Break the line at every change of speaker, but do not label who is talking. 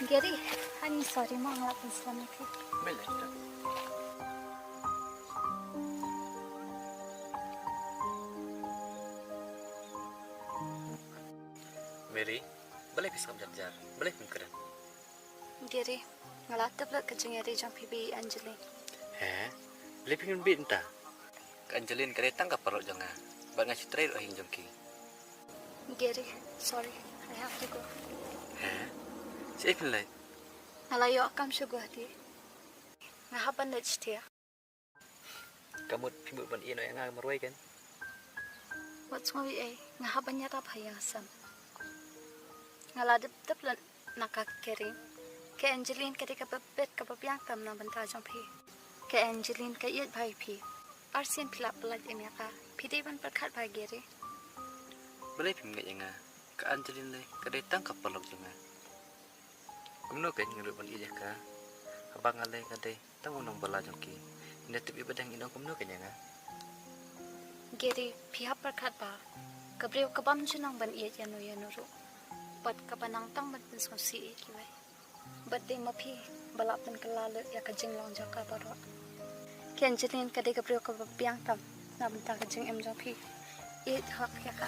Gary, I'm sorry, mo ang lapis lang ito.
Melenda. Mary, balay pisam jar, balay pimkeran.
Gary, ngalatap lang ka Gary jang pibi Angeline.
Balay pingin binta. Angelin kare tangkap perut jangan. Bak ngasih trail ahin jongki.
Gary, sorry, I have to go.
Si Ipin lai.
Nalayo akam syuguh di. Ngahapan na jtiya.
Kamu pimut ban ino yang ngang marwai kan?
What's ngawi ay, ngahapan niya tap hayasam. Ngaladap tap lang nakakering. Kay Angeline kadi kapapit kapapiyang tam na banta jang pi. Kay Angeline kay iyat bhai pi. Arsin pilap pelat ini ka. Pidi ban perkat bhai Gary.
Balay pim nggak jangan. Ke Angelin lai kare tangkap perut jangan. Kumno kan ngurut ban iya ka. Abang alai kade tamu nong bala jongki. Ina tibi badang ino kumno kan jangan.
Gary, pihak perkat ba. Kabriw kabam junang ban iya yanu ru. Pat kapanang tang ban pensosi kiwai. Bat ding mapi balap ban kalalu ya kajing long jaka baro. Kian jilin kade kabriw kababiyang tam na banta kajing em jong pi. It hak ya ka.